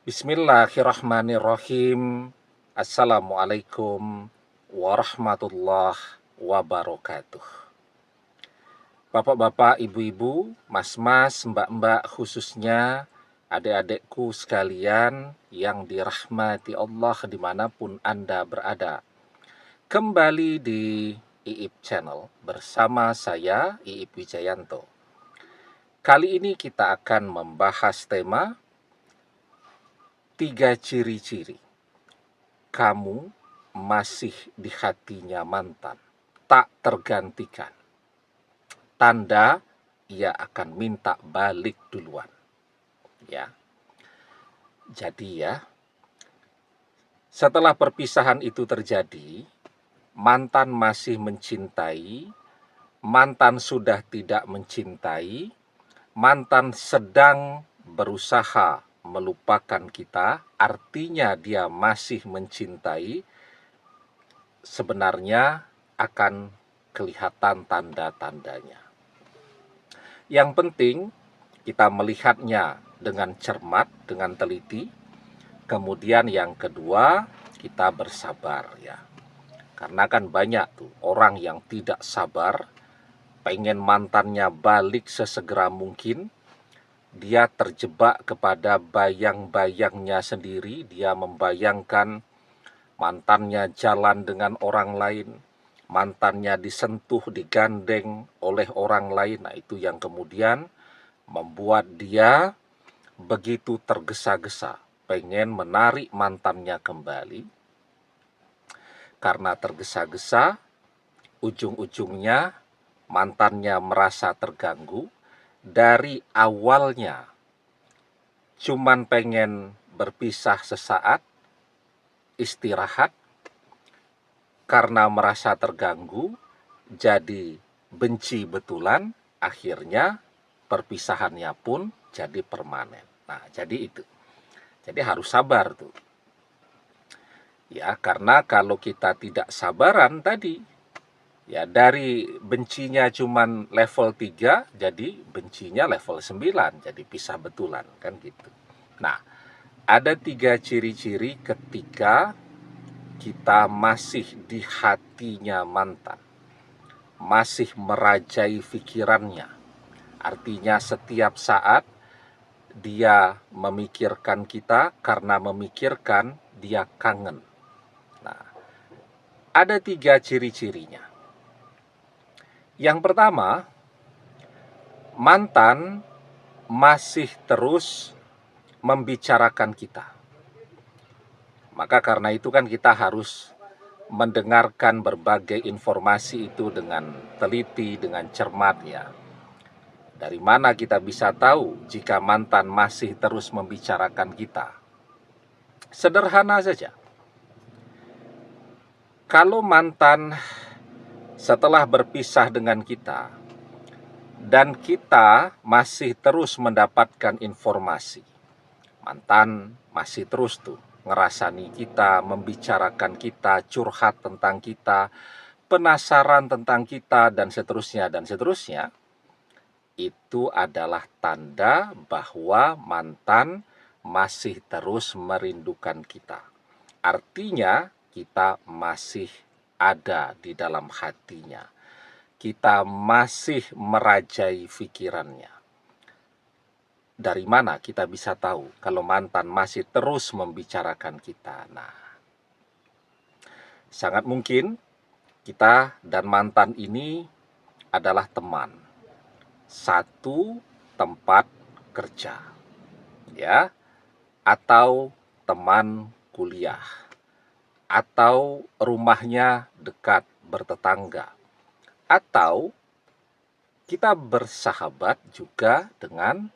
Bismillahirrahmanirrahim. Assalamualaikum warahmatullahi wabarakatuh. Bapak-bapak, ibu-ibu, mas-mas, mbak-mbak, khususnya adik-adikku sekalian yang dirahmati Allah dimanapun Anda berada. Kembali di Iip Channel bersama saya, Iip Wijayanto. Kali ini kita akan membahas tema 3 ciri-ciri kamu masih di hatinya mantan, tak tergantikan. Tanda ia akan minta balik duluan. Ya. Jadi setelah perpisahan itu terjadi, mantan masih mencintai, mantan sudah tidak mencintai, mantan sedang berusaha melupakan kita, artinya dia masih mencintai, sebenarnya akan kelihatan tanda-tandanya. Yang penting kita melihatnya dengan cermat, dengan teliti. Kemudian yang kedua, kita bersabar ya. Karena kan banyak tuh orang yang tidak sabar, pengen mantannya balik sesegera mungkin. Dia terjebak kepada bayang-bayangnya sendiri, dia membayangkan mantannya jalan dengan orang lain, mantannya disentuh, digandeng oleh orang lain. Nah, itu yang kemudian membuat dia begitu tergesa-gesa, pengen menarik mantannya kembali. Karena tergesa-gesa, ujung-ujungnya mantannya merasa terganggu. Dari awalnya cuman pengen berpisah sesaat, istirahat, karena merasa terganggu jadi benci betulan, akhirnya perpisahannya pun jadi permanen. Nah, jadi itu. Jadi harus sabar tuh. Ya, karena kalau kita tidak sabaran tadi, ya dari bencinya cuman level 3 jadi bencinya level 9, jadi pisah betulan kan gitu. Nah, ada 3 ciri-ciri ketika kita masih di hatinya mantan, masih merajai pikirannya. Artinya setiap saat dia memikirkan kita, karena memikirkan dia kangen. Nah, ada 3 ciri-cirinya. Yang pertama, mantan masih terus membicarakan kita. Maka karena itu kan kita harus mendengarkan berbagai informasi itu dengan teliti, dengan cermat ya. Dari mana kita bisa tahu jika mantan masih terus membicarakan kita? Sederhana saja. Kalau mantan setelah berpisah dengan kita, dan kita masih terus mendapatkan informasi, mantan masih terus tuh ngerasani kita, membicarakan kita, curhat tentang kita, penasaran tentang kita, dan seterusnya, itu adalah tanda bahwa mantan masih terus merindukan kita. Artinya kita masih ada di dalam hatinya. Kita masih merajai pikirannya. Dari mana kita bisa tahu kalau mantan masih terus membicarakan kita? Nah, sangat mungkin kita dan mantan ini adalah teman. Satu tempat kerja. Ya, atau teman kuliah. Atau rumahnya dekat, bertetangga. Atau kita bersahabat juga dengan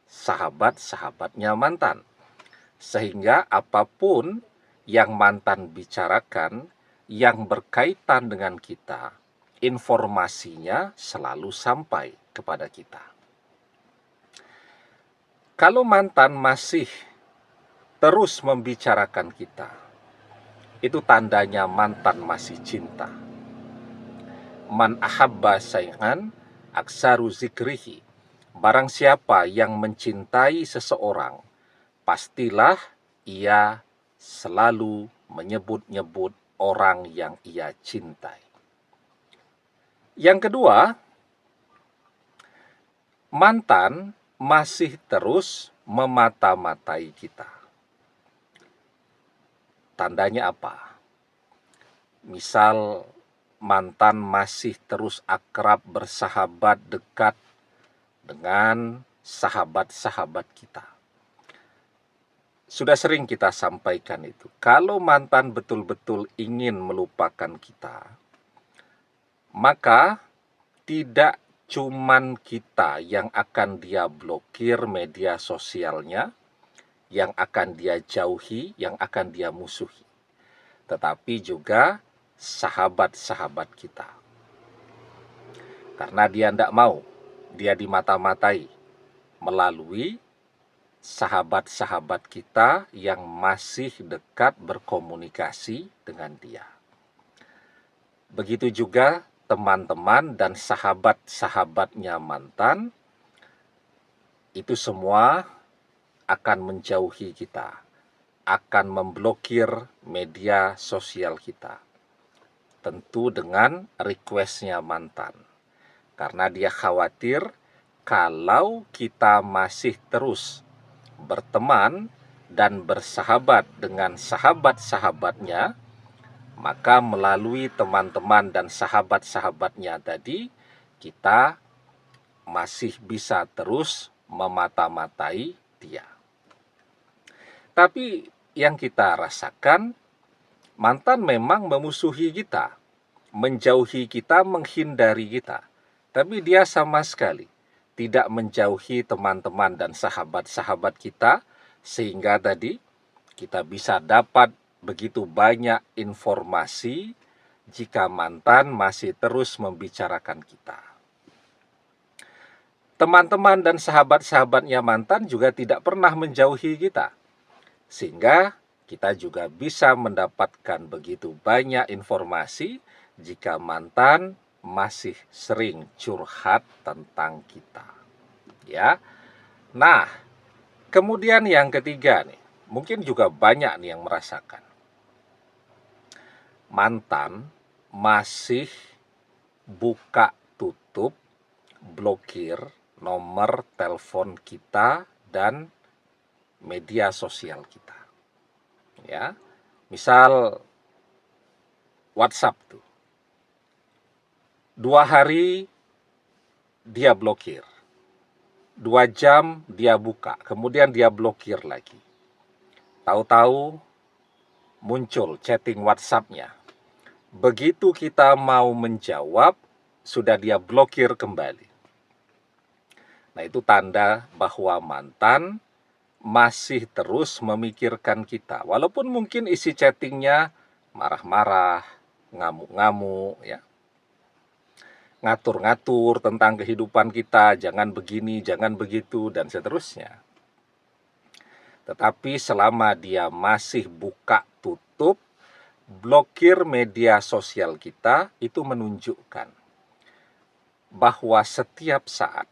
sahabat-sahabatnya mantan. Sehingga apapun yang mantan bicarakan yang berkaitan dengan kita, informasinya selalu sampai kepada kita. Kalau mantan masih terus membicarakan kita, itu tandanya mantan masih cinta. Man ahabba say'an aksaru zikrihi. Barang siapa yang mencintai seseorang, pastilah ia selalu menyebut-nyebut orang yang ia cintai. Yang kedua, mantan masih terus memata-matai kita. Tandanya apa? Misal mantan masih terus akrab, bersahabat, dekat dengan sahabat-sahabat kita. Sudah sering kita sampaikan itu. Kalau mantan betul-betul ingin melupakan kita, maka tidak cuman kita yang akan dia blokir media sosialnya, yang akan dia jauhi, yang akan dia musuhi, tetapi juga sahabat-sahabat kita. Karena dia tidak mau dia dimata-matai melalui sahabat-sahabat kita yang masih dekat berkomunikasi dengan dia. Begitu juga teman-teman dan sahabat-sahabatnya mantan, itu semua akan menjauhi kita, akan memblokir media sosial kita. Tentu dengan requestnya mantan. Karena dia khawatir kalau kita masih terus berteman dan bersahabat dengan sahabat-sahabatnya, maka melalui teman-teman dan sahabat-sahabatnya tadi, kita masih bisa terus memata-matai dia. Tapi yang kita rasakan, mantan memang memusuhi kita, menjauhi kita, menghindari kita. Tapi dia sama sekali tidak menjauhi teman-teman dan sahabat-sahabat kita, sehingga tadi kita bisa dapat begitu banyak informasi jika mantan masih terus membicarakan kita. Teman-teman dan sahabat-sahabatnya mantan juga tidak pernah menjauhi kita, sehingga kita juga bisa mendapatkan begitu banyak informasi jika mantan masih sering curhat tentang kita. Ya. Nah, kemudian yang ketiga nih, mungkin juga banyak nih yang merasakan. Mantan masih buka tutup, blokir nomor telepon kita dan media sosial kita. Ya. Misal WhatsApp tuh. 2 hari dia blokir. 2 jam dia buka, kemudian dia blokir lagi. Tahu-tahu muncul chatting WhatsApp-nya. Begitu kita mau menjawab, sudah dia blokir kembali. Nah, itu tanda bahwa mantan masih terus memikirkan kita. Walaupun mungkin isi chattingnya marah-marah, ngamuk-ngamuk, ya. Ngatur-ngatur tentang kehidupan kita, jangan begini, jangan begitu, dan seterusnya. Tetapi selama dia masih buka tutup, blokir media sosial kita, itu menunjukkan bahwa setiap saat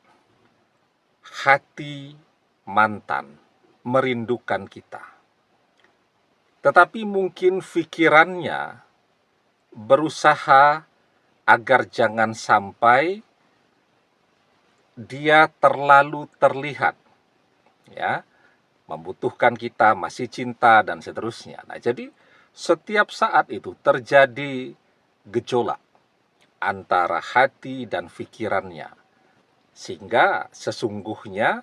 hati mantan merindukan kita. Tetapi mungkin pikirannya berusaha agar jangan sampai dia terlalu terlihat, ya, membutuhkan kita, masih cinta, dan seterusnya. Nah, jadi setiap saat itu terjadi gejolak antara hati dan pikirannya, sehingga sesungguhnya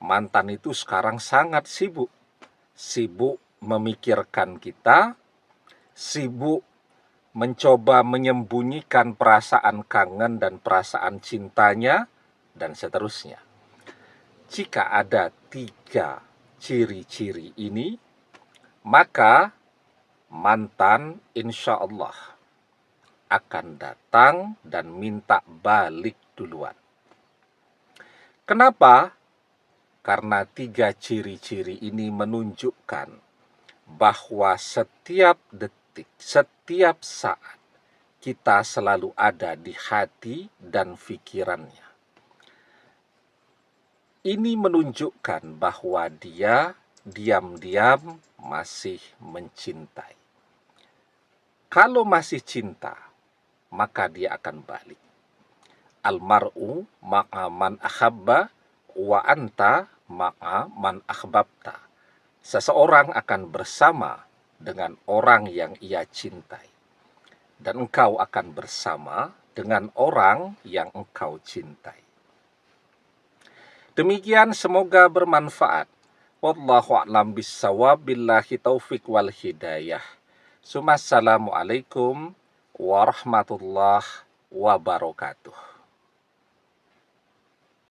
mantan itu sekarang sangat sibuk memikirkan kita, sibuk mencoba menyembunyikan perasaan kangen dan perasaan cintanya, dan seterusnya. Jika ada 3 ciri-ciri ini, maka mantan insya Allah akan datang dan minta balik duluan. Kenapa? Karena 3 ciri-ciri ini menunjukkan bahwa setiap detik, setiap saat kita selalu ada di hati dan pikirannya. Ini menunjukkan bahwa dia diam-diam masih mencintai. Kalau masih cinta, maka dia akan balik. Almar'u ma'a man ahabba wa anta ma'a man ahbabta. Seseorang akan bersama dengan orang yang ia cintai. Dan engkau akan bersama dengan orang yang engkau cintai. Demikian, semoga bermanfaat. Wallahu a'lam bissawab, billahi taufik wal hidayah. Assalamualaikum warahmatullahi wabarakatuh.